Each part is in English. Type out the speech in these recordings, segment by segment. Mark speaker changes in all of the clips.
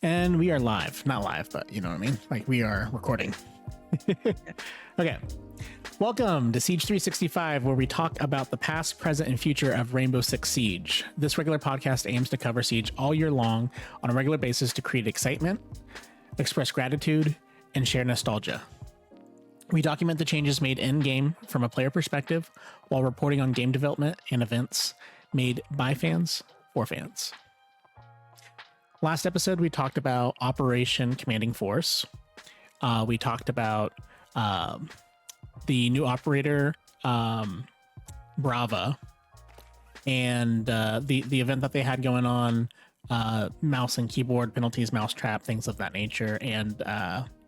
Speaker 1: And we are live. Not live, but you know what I mean? Like we are recording. Okay. Welcome to Siege365, where we talk about the past, present, and future of Rainbow Six Siege. This regular podcast aims to cover Siege all year long on a regular basis to create excitement, express gratitude, and share nostalgia. We document the changes made in-game from a player perspective while reporting on game development and events made by fans for fans. Last episode, we talked about Operation Commanding Force. We talked about the new operator, Brava, and the event that they had going on, mouse and keyboard penalties, mousetrap, things of that nature, and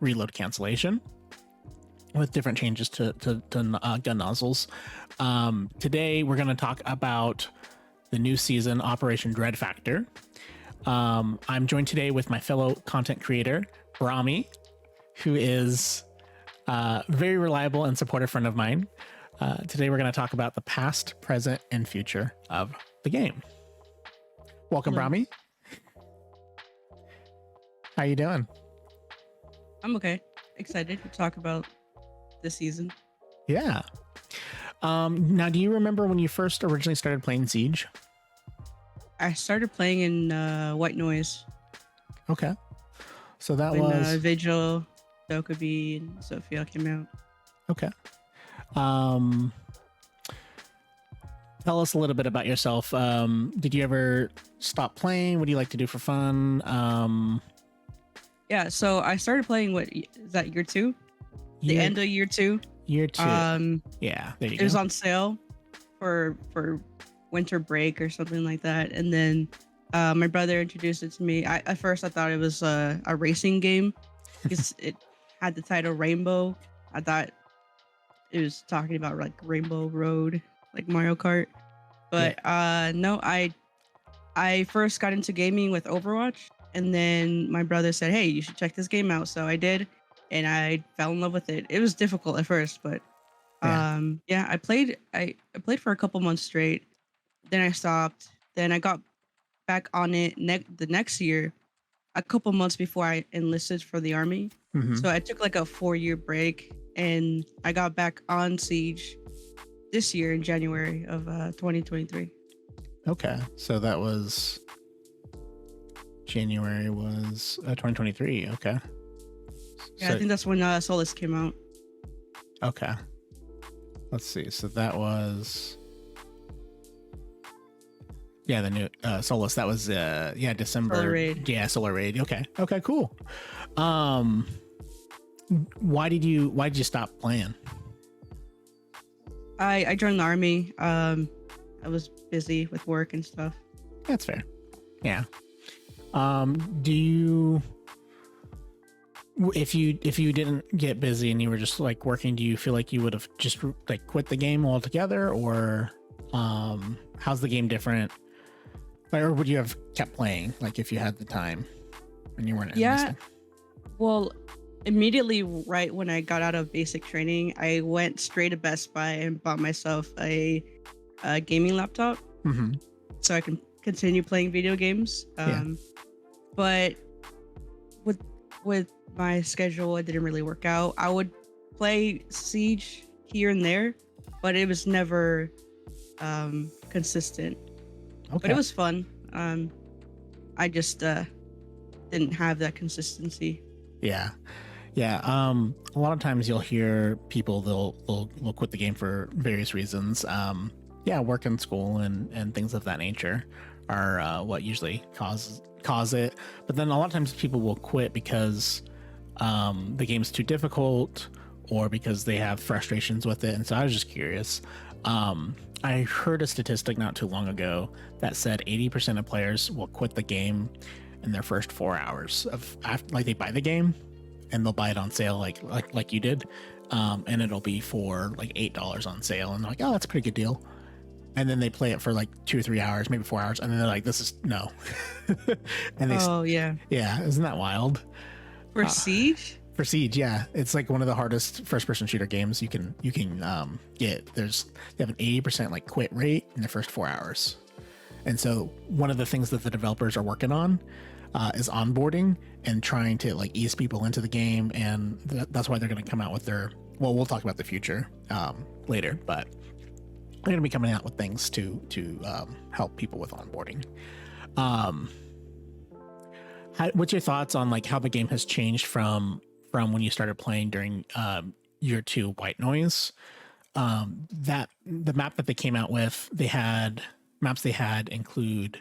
Speaker 1: reload cancellation with different changes to gun nozzles. Today, we're going to talk about the new season, Operation Dread Factor. I'm joined today with my fellow content creator, Brami, who is a very reliable and supportive friend of mine. Today, we're going to talk about the past, present, and future of the game. Welcome,
Speaker 2: Hello.
Speaker 1: Brami. How you doing?
Speaker 2: I'm okay. Excited to talk about this season.
Speaker 1: Yeah. Now, do you remember when you first originally started playing Siege?
Speaker 2: I started playing in White Noise
Speaker 1: Okay. So that
Speaker 2: when
Speaker 1: was
Speaker 2: Vigil, Dokkaebi, and Sophia came out.
Speaker 1: okay. Tell us a little bit about yourself. Did you ever stop playing? What do you like to do for fun?
Speaker 2: Yeah, so I started playing, what is that, year 2? The
Speaker 1: year,
Speaker 2: end of year 2.
Speaker 1: year 2. Yeah, there you
Speaker 2: It
Speaker 1: go.
Speaker 2: was on sale for winter break or something like that. And then my brother introduced it to me. At first I thought it was a racing game because it had the title Rainbow. I thought it was talking about like Rainbow Road, like Mario Kart. But no, I first got into gaming with Overwatch, and then my brother said, "Hey, you should check this game out." So I did, and I fell in love with it. It was difficult at first, but I played for a couple months straight. Then I stopped. Then I got back on it the next year, a couple months before I enlisted for the army.
Speaker 1: Mhm.
Speaker 2: So I took like a 4-year break, and I got back on Siege this year in January of 2023.
Speaker 1: Okay, so that was January was 2023. Okay.
Speaker 2: Yeah,
Speaker 1: So,
Speaker 2: I think that's when Solus came out.
Speaker 1: okay. Let's see. So that was the new Solus. That was December.
Speaker 2: Solar Raid.
Speaker 1: Yeah, Solar Raid. Okay. Okay, cool. Why did you stop playing?
Speaker 2: I joined the army. I was busy with work and stuff.
Speaker 1: That's fair. Yeah. Do you, if you didn't get busy and you were just like working, do you feel like you would have just like quit the game altogether, or how's the game different? Or would you have kept playing, like if you had the time and you weren't enlisted?
Speaker 2: Well, immediately right when I got out of basic training, I went straight to Best Buy and bought myself a gaming laptop
Speaker 1: Mm-hmm.
Speaker 2: so I can continue playing video games. But with my schedule, it didn't really work out. I would play Siege here and there, but it was never consistent.
Speaker 1: Okay.
Speaker 2: But it was fun. I just didn't have that consistency.
Speaker 1: Yeah. A lot of times you'll hear people they'll quit the game for various reasons. Work and school and things of that nature are what usually cause it. But then a lot of times people will quit because the game's too difficult, or because they have frustrations with it. And so I was just curious. I heard a statistic not too long ago that said 80% of players will quit the game in their first 4 hours of like they buy the game and they'll buy it on sale like you did, and it'll be for like $8 on sale, and they're like, oh, that's a pretty good deal. And then they play it for like 2 or 3 hours, maybe 4 hours, and then they're like, this is no. And isn't that wild?
Speaker 2: For Siege?
Speaker 1: For Siege, yeah, it's like one of the hardest first-person shooter games you can get. They have an 80% like quit rate in the first 4 hours, and so one of the things that the developers are working on is onboarding and trying to like ease people into the game, and that's why they're going to come out with their. Well, we'll talk about the future later, but they're going to be coming out with things to help people with onboarding. What's your thoughts on like how the game has changed from when you started playing during year 2 White Noise? That the map that they came out with, maps they had include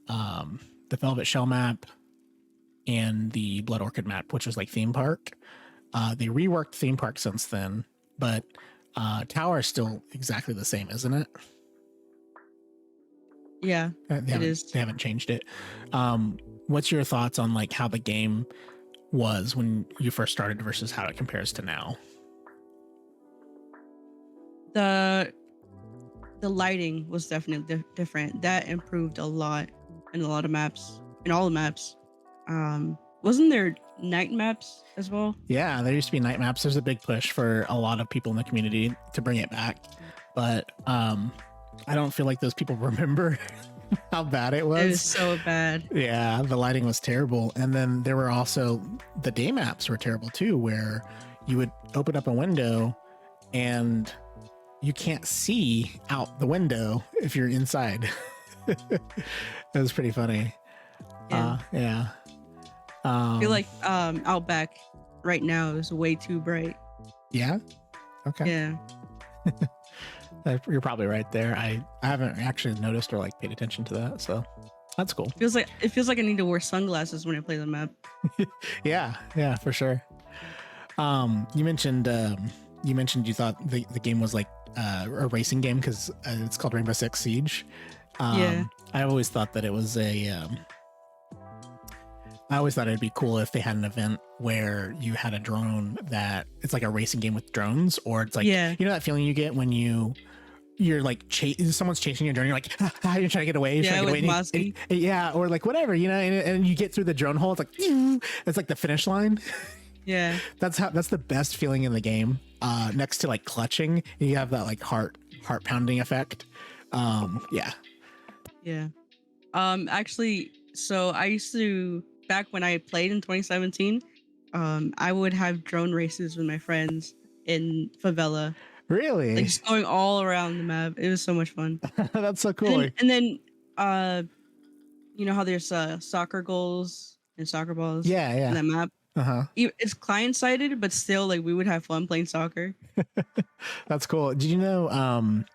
Speaker 1: the Velvet Shell map and the Blood Orchid map, which was like theme park. They reworked theme park since then, but tower is still exactly the same, isn't it?
Speaker 2: Yeah,
Speaker 1: it is. They haven't changed it. What's your thoughts on like how the game was when you first started versus how it compares to now?
Speaker 2: The lighting was definitely different. That improved a lot in a lot of maps, in all the maps. Wasn't there night maps as well?
Speaker 1: Yeah, there used to be night maps. There's a big push for a lot of people in the community to bring it back, but I don't feel like those people remember how bad it was.
Speaker 2: It was so bad.
Speaker 1: Yeah, the lighting was terrible. And then there were also the day maps were terrible too, where you would open up a window and you can't see out the window if you're inside. It was pretty funny. Yeah.
Speaker 2: I feel like Outback right now is way too bright.
Speaker 1: Yeah. Okay.
Speaker 2: Yeah.
Speaker 1: You're probably right there. I haven't actually noticed or like paid attention to that, so that's cool.
Speaker 2: It feels like I need to wear sunglasses when I play the map.
Speaker 1: yeah, for sure. You mentioned you thought the game was like a racing game because it's called Rainbow Six Siege.
Speaker 2: Yeah.
Speaker 1: I always thought that it was I always thought it'd be cool if they had an event where you had a drone that it's like a racing game with drones, or it's like, you know, that feeling you get when you're like someone's chasing your drone. You're like, you're trying to get away. You're trying to get away. Yeah. Or like whatever, you know, and you get through the drone hole. It's like, it's like the finish line.
Speaker 2: Yeah.
Speaker 1: That's the best feeling in the game. Next to like clutching, you have that like heart pounding effect. Yeah.
Speaker 2: Yeah. Actually, so I used to, back when I played in 2017, I would have drone races with my friends in favela.
Speaker 1: Really?
Speaker 2: Like just going all around the map. It was so much fun.
Speaker 1: That's so cool.
Speaker 2: And then you know how there's soccer goals and soccer balls?
Speaker 1: Yeah.
Speaker 2: In that map.
Speaker 1: Uh-huh.
Speaker 2: It's client-sided, but still, like, we would have fun playing soccer.
Speaker 1: That's cool. Did you know, on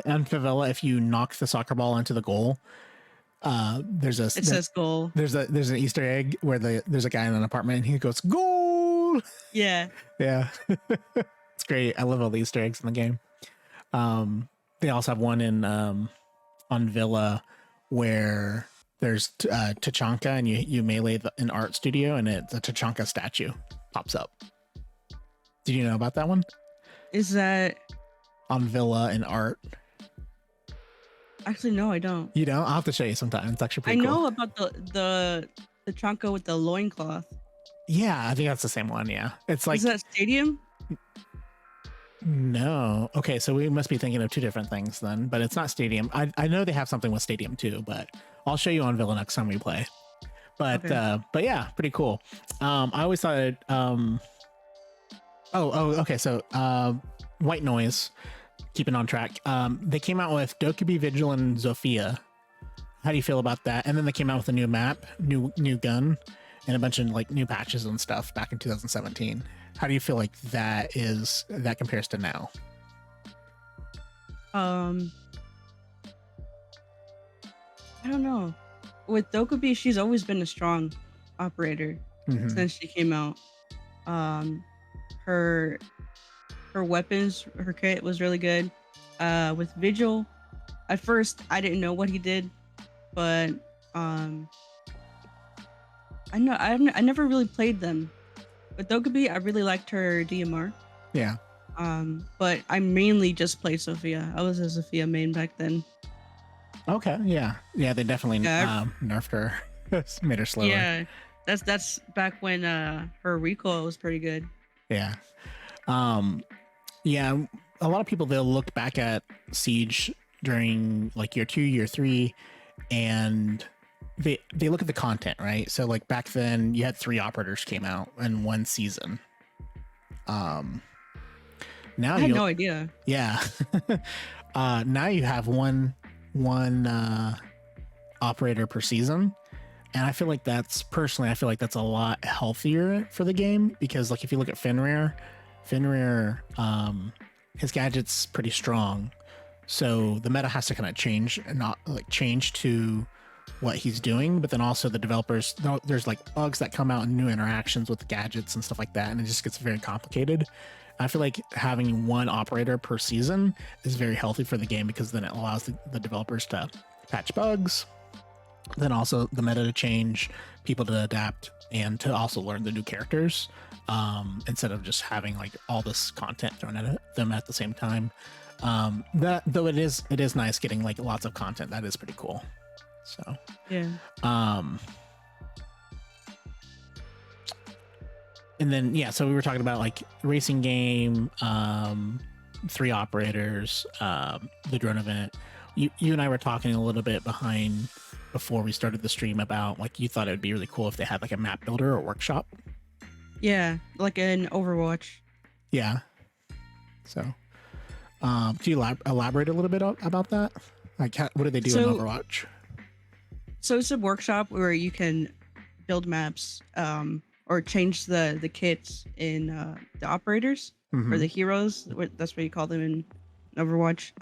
Speaker 1: favela, if you knock the soccer ball into the goal, it says
Speaker 2: goal.
Speaker 1: There's an Easter egg where there's a guy in an apartment and he goes goal.
Speaker 2: Yeah.
Speaker 1: It's great. I love all the Easter eggs in the game. They also have one in on Villa where there's Tachanka, and you melee an art studio, and it's a Tachanka statue pops up. Did you know about that one?
Speaker 2: Is that
Speaker 1: on Villa and art?
Speaker 2: Actually, no, I don't.
Speaker 1: You don't? I'll have to show you sometime. It's actually pretty cool.
Speaker 2: I know about the Tachanka with the loincloth.
Speaker 1: Yeah, I think that's the same one. Yeah, it's like,
Speaker 2: is that Stadium?
Speaker 1: No. Okay, so we must be thinking of two different things then, but it's not Stadium. I know they have something with Stadium too, but I'll show you on Villa next time we play. But
Speaker 2: okay.
Speaker 1: But yeah, pretty cool. I always thought it, okay, so White Noise, keeping on track. They came out with Dokubi, Vigil, and Zofia. How do you feel about that? And then they came out with a new map, new gun, and a bunch of like new patches and stuff back in 2017. How do you feel like that compares to now?
Speaker 2: I don't know. With Dokubi, she's always been a strong operator since she came out. Her weapons, her kit was really good. With Vigil, at first I didn't know what he did, but I never really played them. With Dokubi, I really liked her DMR.
Speaker 1: Yeah.
Speaker 2: But I mainly just play Sophia. I was a Sophia main back then.
Speaker 1: Okay. Yeah. They definitely nerfed her, made her slower.
Speaker 2: Yeah, that's back when her recoil was pretty good.
Speaker 1: Yeah. Yeah. A lot of people, they'll look back at Siege during like year 2, year 3, and they look at the content, right? So like back then you had 3 operators came out in one season. Now
Speaker 2: I had
Speaker 1: you
Speaker 2: no idea.
Speaker 1: yeah. Now you have one operator per season. And I feel like that's a lot healthier for the game, because like if you look at Fenrir, his gadget's pretty strong. So the meta has to kind of change and not like change to what he's doing, but then also the developers, there's like bugs that come out and new interactions with the gadgets and stuff like that, and it just gets very complicated. I feel like having one operator per season is very healthy for the game, because then it allows the developers to patch bugs, then also the meta to change, people to adapt, and to also learn the new characters, instead of just having like all this content thrown at them at the same time. That though it is nice getting like lots of content. That is pretty cool. So
Speaker 2: Yeah.
Speaker 1: And then yeah, so we were talking about like racing game, 3 operators, the drone event. You and I were talking a little bit before we started the stream about like you thought it would be really cool if they had like a map builder or workshop.
Speaker 2: Yeah, like in Overwatch.
Speaker 1: Yeah. So, can you elaborate a little bit about that? Like, what do they do in Overwatch?
Speaker 2: So it's a workshop where you can build maps, or change the kits in the operators or the heroes. That's what you call them in Overwatch.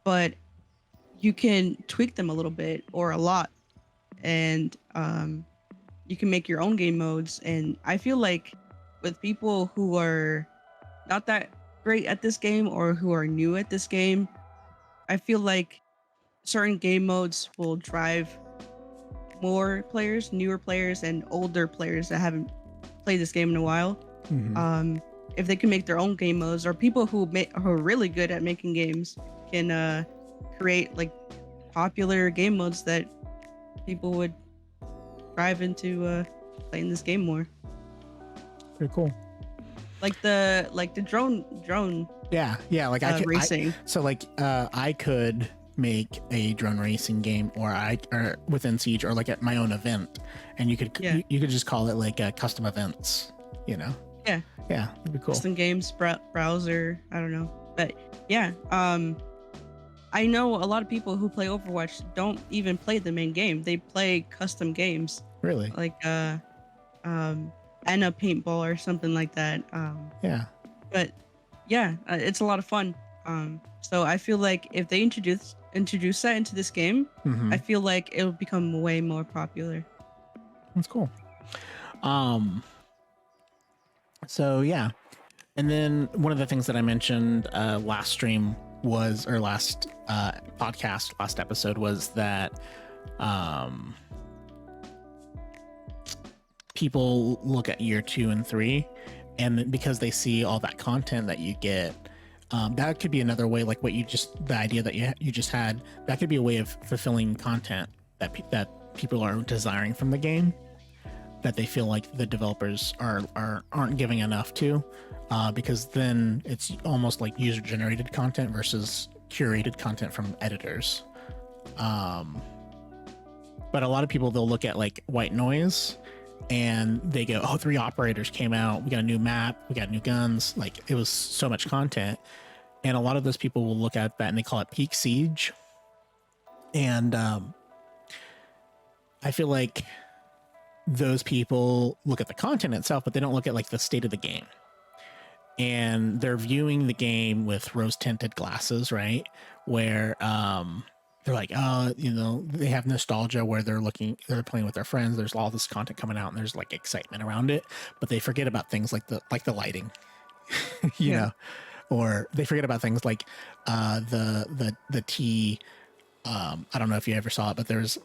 Speaker 2: But you can tweak them a little bit or a lot, and you can make your own game modes. And I feel like with people who are not that great at this game or who are new at this game, I feel like certain game modes will drive more players, newer players, and older players that haven't played this game in a while. If they can make their own game modes, or people who are really good at making games can create like popular game modes that people would drive into playing this game more.
Speaker 1: Pretty cool.
Speaker 2: Like the drone.
Speaker 1: Yeah, like
Speaker 2: racing.
Speaker 1: I could make a drone racing game, or within Siege, or like at my own event, and you could just call it like custom events, you know.
Speaker 2: Yeah,
Speaker 1: that'd be cool.
Speaker 2: Custom games browser, I don't know, but yeah, I know a lot of people who play Overwatch don't even play the main game. They play custom games,
Speaker 1: really,
Speaker 2: like Anna paintball or something like that. But yeah, it's a lot of fun. So I feel like if they introduce that into this game, I feel like it'll become way more popular.
Speaker 1: That's cool. So yeah, and then one of the things that I mentioned last stream was, or last last episode was that people look at year 2 and 3, and because they see all that content that you get, that could be another way, like the idea that you just had, that could be a way of fulfilling content that people are desiring from the game, that they feel like the developers aren't giving enough to, because then it's almost like user generated content versus curated content from editors. But a lot of people, they'll look at like white noise and they go, oh, 3 operators came out, we got a new map, we got new guns, like it was so much content. And a lot of those people will look at that and they call it peak siege. And I feel like those people look at the content itself, but they don't look at like the state of the game. And they're viewing the game with rose tinted glasses, right? Where they're like, oh, you know, they have nostalgia where they're playing with their friends. There's all this content coming out and there's like excitement around it, but they forget about things like the lighting, you know, or they forget about things like the T. I don't know if you ever saw it, but there's,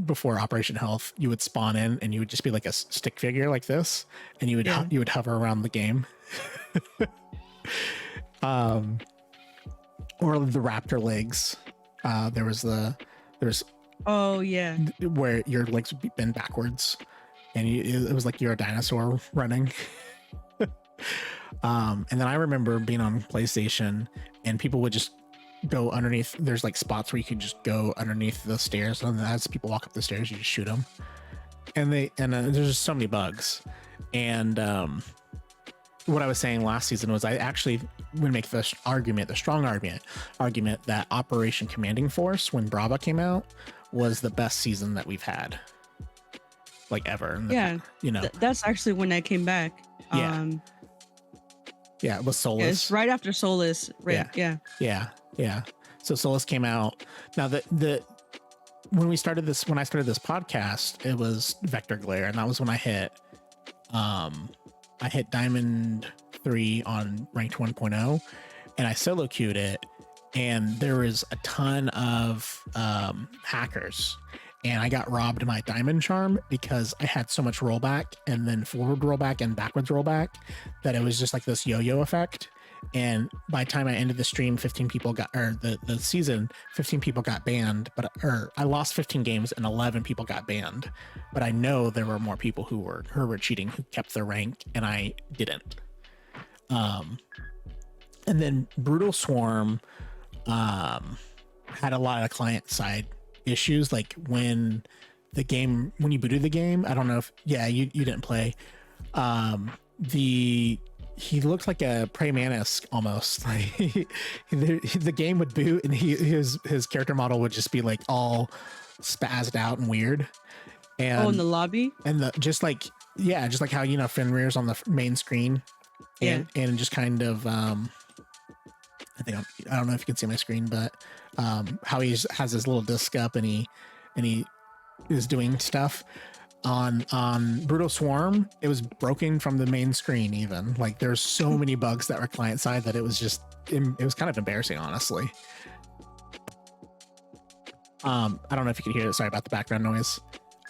Speaker 1: before Operation Health, you would spawn in and you would just be like a stick figure like this, and you would hover around the game. Or the raptor legs. There's
Speaker 2: oh yeah,
Speaker 1: where your legs would bend backwards, and it was like you're a dinosaur running. And then I remember being on PlayStation, and people would just go underneath. There's like spots where you can just go underneath the stairs, and as people walk up the stairs, you just shoot them. And there's just so many bugs. And what I was saying last season was I actually would make the strong argument that Operation Commanding Force, when Brava came out, was the best season that we've had, like ever.
Speaker 2: Yeah, that's actually when I came back.
Speaker 1: Yeah. Yeah, it was Solus.
Speaker 2: Yeah, it's right after Solus. Right.
Speaker 1: Yeah. So Solus came out. Now when I started this podcast, it was Vector Glare, and that was when I hit Diamond 3 on ranked 1.0, and I solo queued it, and there was a ton of hackers, and I got robbed my diamond charm because I had so much rollback and then forward rollback and backwards rollback that it was just like this yo-yo effect. And by the time I ended the stream, 15 people got, or the season, 15 people got banned, or I lost 15 games and 11 people got banned. But I know there were more people who were cheating, who kept their rank, and I didn't. And then Brutal Swarm had a lot of client side issues, like when you booted the game. I don't know if you didn't play. He looked like a praying mantis almost. Like the game would boot and his character model would just be like all spazzed out and weird. And
Speaker 2: in the lobby,
Speaker 1: and just like how Fenrir's on the main screen, and just kind of I don't know if you can see my screen, but how he has his little disc up and he is doing stuff. On Brutal Swarm, it was broken from the main screen. Even like there's so many bugs that were client side that it was kind of embarrassing, honestly. I don't know if you can hear it. Sorry about the background noise.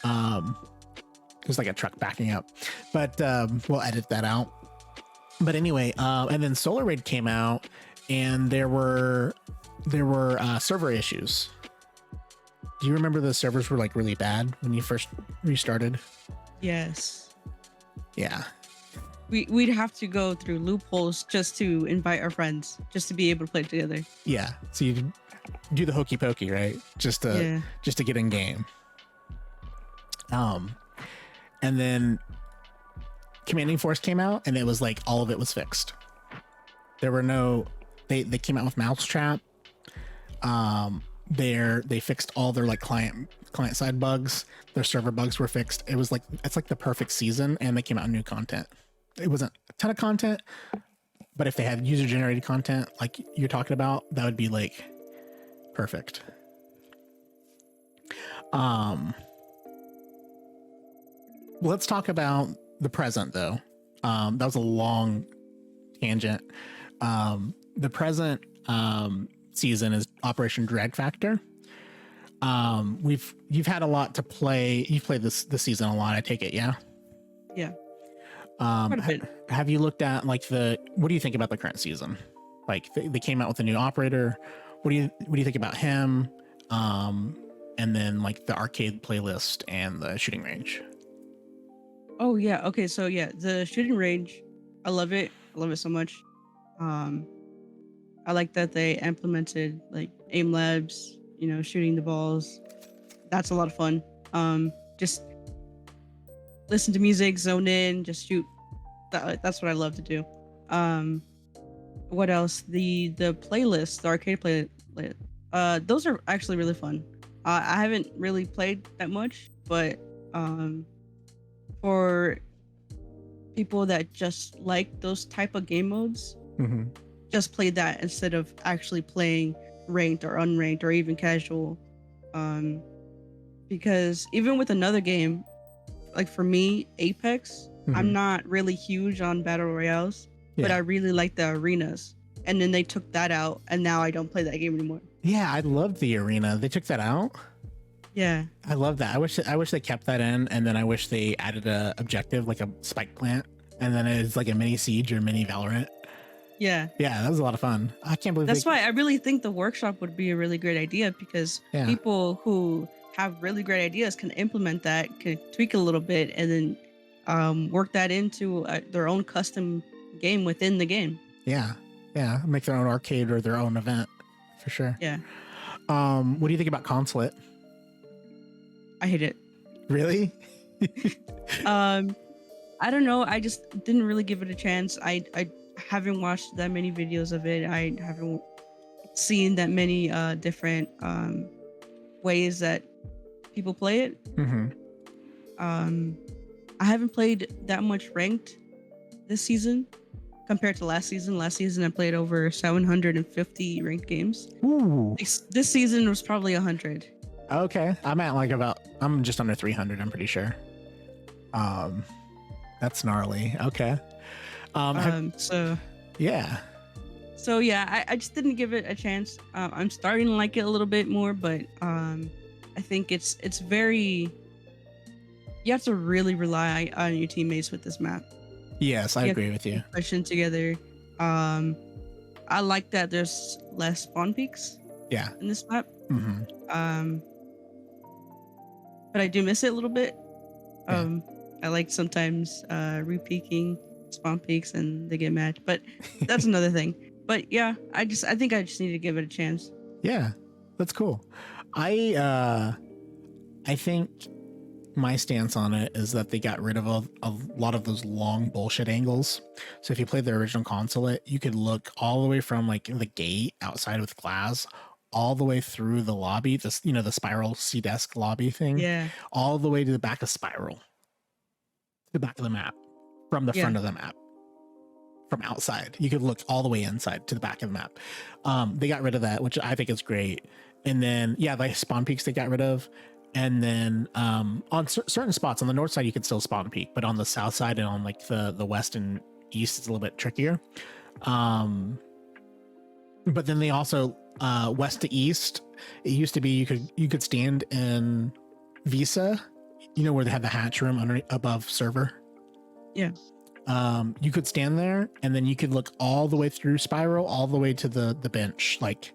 Speaker 1: There's like a truck backing up, but we'll edit that out. But anyway, and then Solar Raid came out, and there were server issues. Do you remember the servers were like really bad when you first restarted?
Speaker 2: Yes.
Speaker 1: Yeah.
Speaker 2: We'd have to go through loopholes just to invite our friends, just to be able to play together.
Speaker 1: Yeah. So you do the hokey pokey, right? Just to get in game. And then Commanding Force came out, and it was like all of it was fixed. There were they came out with Mousetrap. They fixed all their like client side bugs. Their server bugs were fixed. It's like the perfect season, and they came out with new content. It wasn't a ton of content, but if they had user generated content like you're talking about, that would be like perfect. Let's talk about the present though. That was a long tangent. The present season is Operation Drag Factor. You've had a lot to play. You've played this season a lot, I take it, yeah?
Speaker 2: Yeah.
Speaker 1: Have you looked at like what do you think about the current season? Like they came out with a new operator. What do you think about him? And then like the arcade playlist and the shooting range.
Speaker 2: Oh yeah. Okay. So yeah, the shooting range, I love it. I love it so much. I like that they implemented like aim labs, shooting the balls. That's a lot of fun. Just listen to music, zone in, just shoot. That's what I love to do. What else? The playlist, the arcade playlist. Those are actually really fun. I haven't really played that much, but for people that just like those type of game modes, just play that instead of actually playing ranked or unranked or even casual. Because even with another game, like for me, Apex, I'm not really huge on battle royales, but I really like the arenas. And then they took that out, and now I don't play that game anymore. Yeah,
Speaker 1: I loved the arena. They took that out.
Speaker 2: Yeah,
Speaker 1: I love that. I wish they kept that in, and then I wish they added a objective like a spike plant, and then it's like a mini Siege or mini Valorant.
Speaker 2: Yeah,
Speaker 1: that was a lot of fun. I can't believe
Speaker 2: that's why I really think the workshop would be a really great idea, because people who have really great ideas can implement that, can tweak a little bit, and then work that into their own custom game within the game.
Speaker 1: Yeah, make their own arcade or their own event. for sure.
Speaker 2: Yeah,
Speaker 1: What do you think about Consulate?
Speaker 2: I hate it.
Speaker 1: Really?
Speaker 2: Um, I don't know. I just didn't really give it a chance. I haven't watched that many videos of it. I haven't seen that many different ways that people play it.
Speaker 1: Mm-hmm.
Speaker 2: I haven't played that much ranked this season compared to last season. Last season I played over 750 ranked games.
Speaker 1: Ooh.
Speaker 2: This season was probably 100.
Speaker 1: Okay. I'm just under 300, I'm pretty sure. That's gnarly. Okay. Yeah.
Speaker 2: So yeah, I just didn't give it a chance. I'm starting to like it a little bit more, but I think it's very, you have to really rely on your teammates with this map.
Speaker 1: Yes, I agree with you.
Speaker 2: Pushing together. I like that there's less spawn peaks.
Speaker 1: Yeah.
Speaker 2: In this map.
Speaker 1: Mm-hmm.
Speaker 2: But I do miss it a little bit.
Speaker 1: Yeah.
Speaker 2: I like sometimes re-peaking spawn peaks and they get mad, but that's another thing. But yeah, I think I just need to give it a chance.
Speaker 1: Yeah, that's cool. I think my stance on it is that they got rid of a lot of those long bullshit angles. So if you played the original Consulate, you could look all the way from like the gate outside with glass all the way through the lobby, the spiral C-desk lobby thing.
Speaker 2: Yeah.
Speaker 1: All the way to the back of Spiral. To the back of the map. From the front of the map. From outside. You could look all the way inside to the back of the map. They got rid of that, which I think is great. And then, yeah, the spawn peaks they got rid of. And then on certain spots on the north side, you can still spawn peak, but on the south side and on like the west and east, it's a little bit trickier. But then they also west to east, it used to be you could stand in Visa, where they had the hatch room above server.
Speaker 2: Yeah.
Speaker 1: You could stand there and then you could look all the way through Spiral, all the way to the bench, like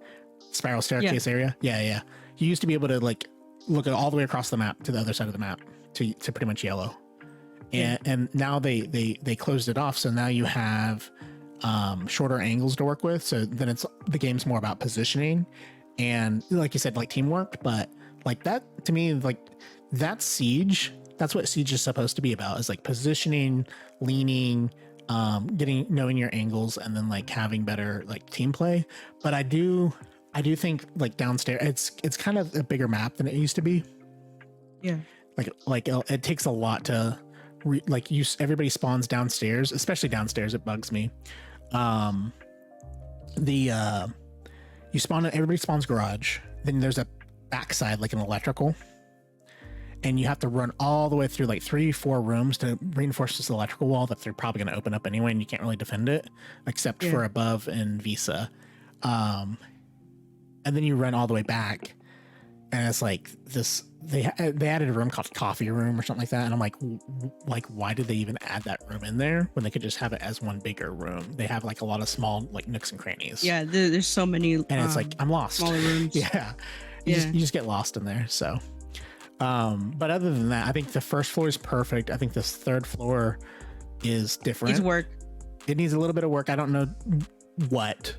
Speaker 1: Spiral staircase area. Yeah. You used to be able to like look at all the way across the map to the other side of the map to pretty much yellow. And now they closed it off. So now you have shorter angles to work with. So then the game's more about positioning and like you said, like teamwork, but like that to me, like that's Siege. That's what Siege is supposed to be about, is like positioning, leaning, knowing your angles, and then like having better like team play. But I do think like downstairs, it's kind of a bigger map than it used to be.
Speaker 2: Yeah.
Speaker 1: Like it takes a lot to everybody spawns downstairs, especially downstairs. It bugs me. Everybody spawns garage. Then there's a backside, like an electrical. And you have to run all the way through like 3-4 rooms to reinforce this electrical wall that they're probably going to open up anyway, and you can't really defend it except for above and Visa. And then you run all the way back, and it's like this. They added a room called Coffee Room or something like that, and I'm like, why did they even add that room in there when they could just have it as one bigger room? They have like a lot of small like nooks and crannies.
Speaker 2: Yeah, there's so many,
Speaker 1: and it's like I'm lost.
Speaker 2: Smaller rooms.
Speaker 1: Yeah, you just get lost in there. So. But other than that, I think the first floor is perfect. I think this third floor is different.
Speaker 2: Needs work.
Speaker 1: It needs a little bit of work. I don't know what,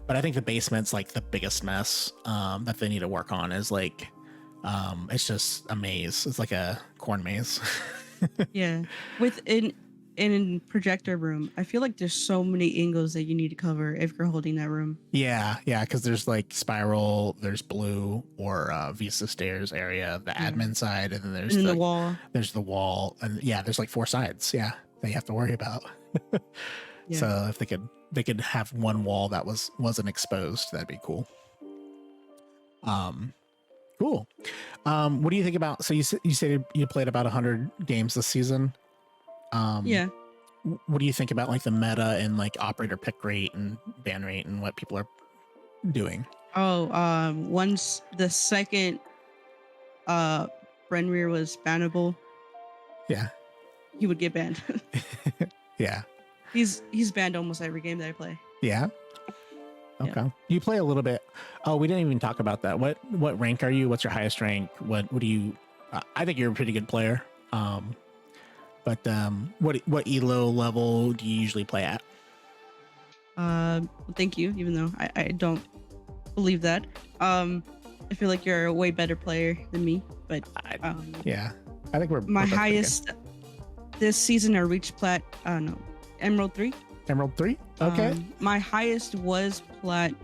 Speaker 1: but I think the basement's like the biggest mess that they need to work on. Is like it's just a maze. It's like a corn maze.
Speaker 2: Yeah, in projector room, I feel like there's so many angles that you need to cover if you're holding that room.
Speaker 1: Yeah, because there's like Spiral, there's Blue or Visa Stairs area, the admin side, and then there's
Speaker 2: the wall.
Speaker 1: There's the wall, and there's like 4 sides. Yeah, that you have to worry about. So if they could have one wall that wasn't exposed, that'd be cool. Cool. What do you think about? So you said you played about 100 games this season.
Speaker 2: Yeah.
Speaker 1: What do you think about like the meta and like operator pick rate and ban rate and what people are doing?
Speaker 2: Once the second Brenrir was bannable, he would get banned.
Speaker 1: Yeah.
Speaker 2: He's banned almost every game that I play.
Speaker 1: Yeah. Okay. Yeah. You play a little bit. Oh, we didn't even talk about that. What rank are you? What's your highest rank? What do you? I think you're a pretty good player. But what elo level do you usually play at?
Speaker 2: Thank you. Even though I don't believe that. I feel like you're a way better player than me, but
Speaker 1: yeah, I think we're
Speaker 2: my
Speaker 1: both pretty
Speaker 2: highest this season I reached no, Emerald 3.
Speaker 1: good. Emerald 3. Okay.
Speaker 2: My highest was plat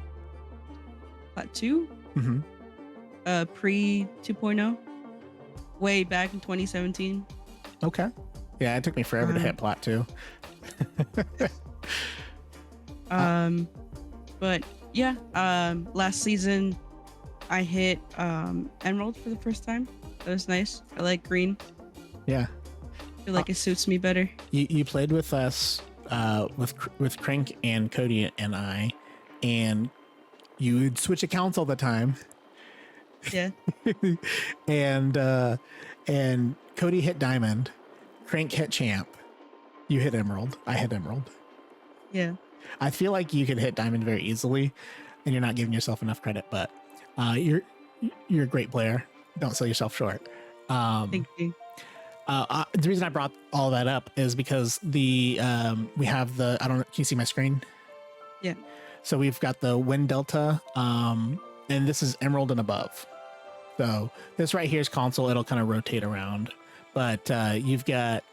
Speaker 2: 2, pre 2.0, way back in 2017.
Speaker 1: Okay. Yeah, it took me forever to hit plat 2.
Speaker 2: But yeah, last season I hit Emerald for the first time. That was nice. I like green.
Speaker 1: Yeah.
Speaker 2: I feel like it suits me better.
Speaker 1: You played with us with Crank and Cody and I, and you would switch accounts all the time.
Speaker 2: Yeah.
Speaker 1: and Cody hit Diamond, Crank hit Champ, you hit Emerald, I hit Emerald.
Speaker 2: Yeah.
Speaker 1: I feel like you could hit Diamond very easily, and you're not giving yourself enough credit. But you're a great player. Don't sell yourself short.
Speaker 2: Thank you.
Speaker 1: The reason I brought all that up is because we have the can you see my screen?
Speaker 2: Yeah.
Speaker 1: So we've got the Wind Delta, and this is Emerald and above. So this right here is console. It'll kind of rotate around, but you've got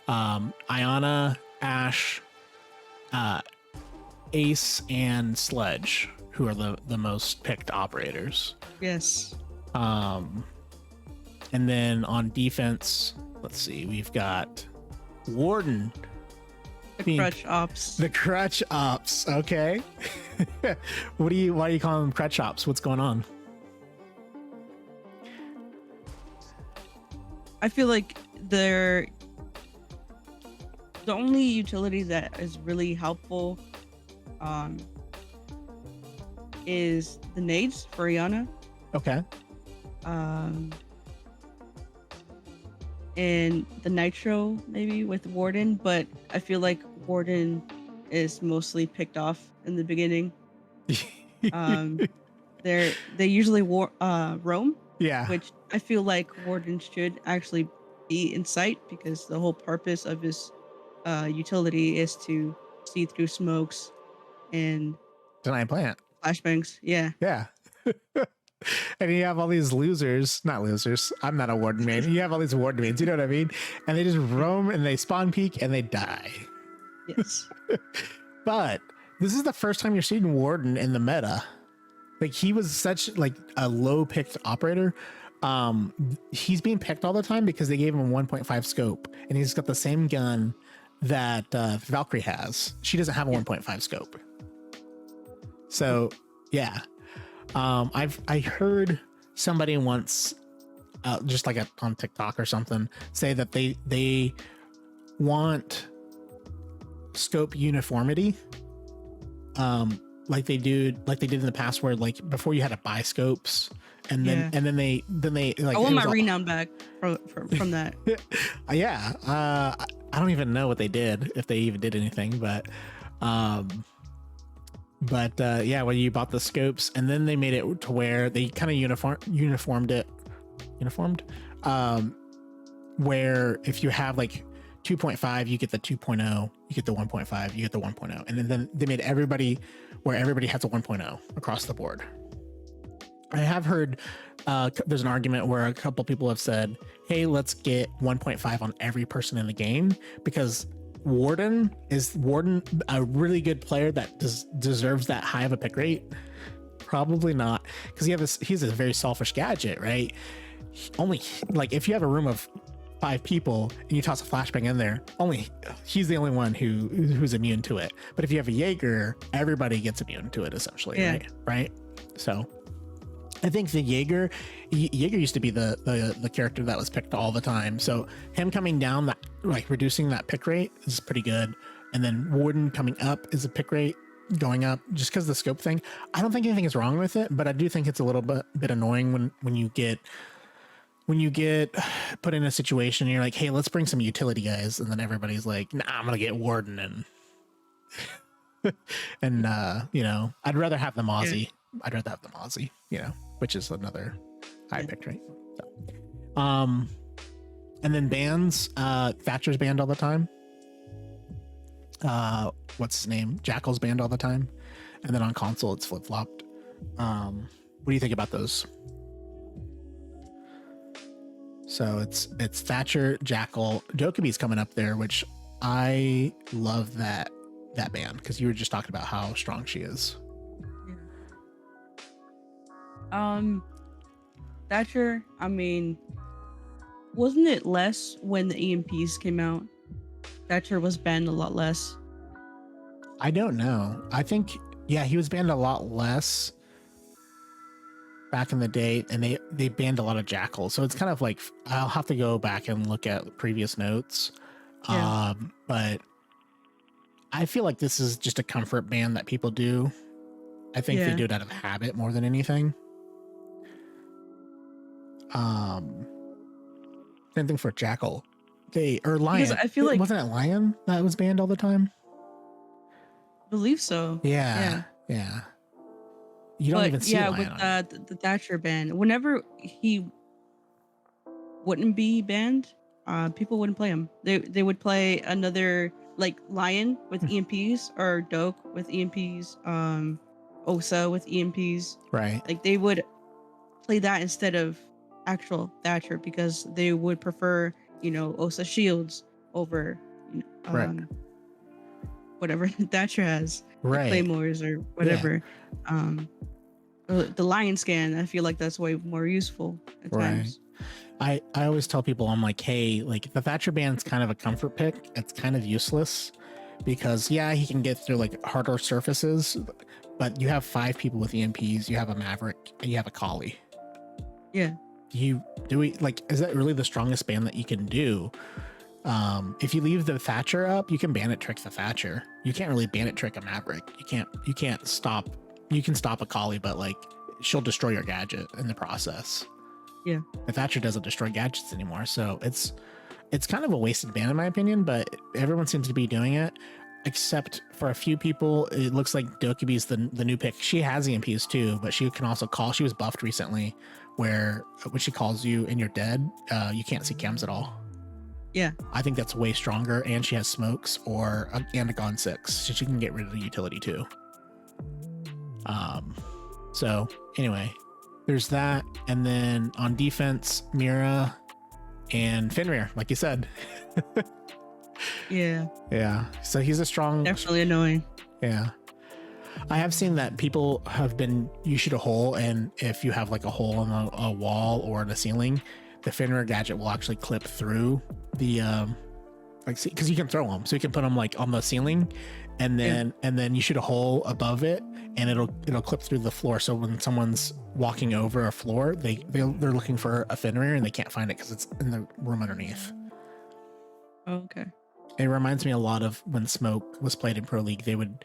Speaker 1: Iana, Ash, Ace, and Sledge, who are the most picked operators.
Speaker 2: Yes.
Speaker 1: And then on defense, let's see, we've got Warden.
Speaker 2: The crutch ops.
Speaker 1: The crutch ops. Okay. Why do you call them crutch ops? What's going on?
Speaker 2: I feel like they're the only utility that is really helpful is the nades for Iana.
Speaker 1: Okay.
Speaker 2: And the nitro maybe with Warden, but I feel like Warden is mostly picked off in the beginning. They usually roam.
Speaker 1: Yeah.
Speaker 2: Which I feel like Warden should actually be in sight, because the whole purpose of his utility is to see through smokes and
Speaker 1: deny plant
Speaker 2: flashbangs. Yeah.
Speaker 1: Yeah. And you have all these not losers. I'm not a Warden main. You have all these Warden mains, you know what I mean? And they just roam and they spawn peek and they die.
Speaker 2: Yes.
Speaker 1: But this is the first time you're seeing Warden in the meta. Like, he was such like a low picked operator. He's being picked all the time because they gave him a 1.5 scope, and he's got the same gun that Valkyrie has. She doesn't have a 1.5 scope. So yeah. I heard somebody once, just like on TikTok or something, say that they want scope uniformity, like they did in the past, where like before you had to buy scopes, and then they like.
Speaker 2: I want my renown back from that.
Speaker 1: Yeah, I don't even know what they did, if they even did anything, but. Yeah, when you bought the scopes, and then they made it to where they kind of uniformed, where if you have like 2.5, you get the 2.0, you get the 1.5, you get the 1.0, and then they made everybody has a 1.0 across the board. I have heard there's an argument where a couple people have said, hey, let's get 1.5 on every person in the game, because Warden a really good player that deserves that high of a pick rate? Probably not, because he's a very selfish gadget, right? Only like if you have a room of 5 people and you toss a flashbang in there, he's the only one who's immune to it. But if you have a Jaeger, everybody gets immune to it essentially. Yeah. Right. So I think the Jaeger used to be the character that was picked all the time. So him coming down, that like reducing that pick rate is pretty good. And then Warden coming up is a pick rate going up, just because the scope thing. I don't think anything is wrong with it, but I do think it's a little bit annoying when you get put in a situation and you're like, hey, let's bring some utility guys, and then everybody's like, nah, I'm gonna get Warden and I'd rather have the Mozzie. Yeah. I'd rather have the Mozzie, which is another high pick rate. So, and then bans, Thatcher's banned all the time. What's his name? Jackal's banned all the time. And then on console, it's flip-flopped. What do you think about those? So it's Thatcher, Jackal, Dokubi's coming up there, which I love that band because you were just talking about how strong she is.
Speaker 2: Yeah. Thatcher, I mean, wasn't it less when the EMPs came out? Thatcher was banned a lot less.
Speaker 1: I don't know. I think, yeah, he was banned a lot less back in the day, and they banned a lot of Jackals. So it's kind of like, I'll have to go back and look at previous notes.
Speaker 2: Yeah.
Speaker 1: But I feel like this is just a comfort ban that people do. I think they do it out of habit more than anything. Same thing for Jackal. Or Lion.
Speaker 2: Because I feel like,
Speaker 1: wasn't it Lion that was banned all the time?
Speaker 2: I believe so.
Speaker 1: Yeah. You don't even see Lion
Speaker 2: with the Thatcher ban, whenever he wouldn't be banned, people wouldn't play him. They would play another like Lion with EMPs or Doke with EMPs, Osa with EMPs.
Speaker 1: Right.
Speaker 2: Like they would play that instead of actual Thatcher because they would prefer, Osa shields over whatever Thatcher has,
Speaker 1: right?
Speaker 2: Like claymores or whatever. Yeah. The Lion scan, I feel like that's way more useful at times.
Speaker 1: I always tell people, I'm like, hey, like the Thatcher band's kind of a comfort pick. It's kind of useless because he can get through like harder surfaces, but you have 5 people with EMPs, you have a Maverick, and you have a Collie.
Speaker 2: Yeah.
Speaker 1: Is that really the strongest ban that you can do? If you leave the Thatcher up, you can bandit trick the Thatcher. You can't really bandit trick a Maverick. You can't stop. You can stop a Collie, but like she'll destroy your gadget in the process.
Speaker 2: Yeah.
Speaker 1: The Thatcher doesn't destroy gadgets anymore, so it's kind of a wasted ban in my opinion. But everyone seems to be doing it, except for a few people. It looks like Dokubi's the new pick. She has EMPs too, but she can also call. She was buffed recently, where when she calls you and you're dead, you can't see chems at all.
Speaker 2: Yeah,
Speaker 1: I think that's way stronger, and she has smokes and a Gon 6, so she can get rid of the utility too. So anyway, there's that, and then on defense, Mira and Fenrir, like you said. Yeah. So he's a strong,
Speaker 2: definitely annoying.
Speaker 1: Yeah. I have seen that people have you shoot a hole, and if you have like a hole in a wall or in a ceiling, the Fenrir gadget will actually clip through the because you can throw them, so you can put them like on the ceiling, and then you shoot a hole above it, and it'll clip through the floor. So when someone's walking over a floor, they're looking for a Fenrir and they can't find it because it's in the room underneath.
Speaker 2: Oh, okay.
Speaker 1: It reminds me a lot of when Smoke was played in Pro League. They would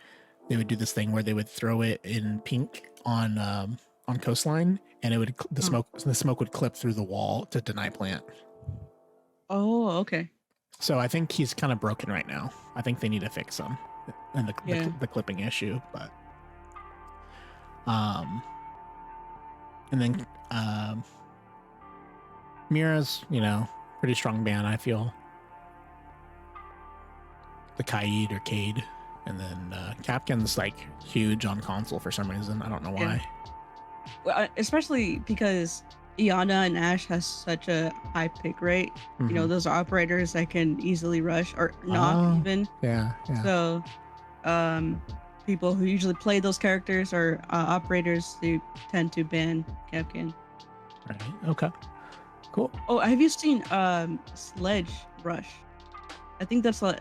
Speaker 1: do this thing where they would throw it in pink on coastline, and the smoke would clip through the wall to deny plant.
Speaker 2: Oh, okay.
Speaker 1: So I think he's kind of broken right now. I think they need to fix him and the clipping issue. But and then Mira's pretty strong ban, I feel. The Kaid or Cade, and then Capkin's like huge on console for some reason. I don't know why.
Speaker 2: Well, especially because Iana and Ashe has such a high pick rate.
Speaker 1: Mm-hmm.
Speaker 2: Those are operators that can easily rush or knock even.
Speaker 1: Yeah.
Speaker 2: So, people who usually play those characters or operators, they tend to ban Capkin.
Speaker 1: Right. Okay. Cool.
Speaker 2: Oh, have you seen Sledge Rush? I think that's the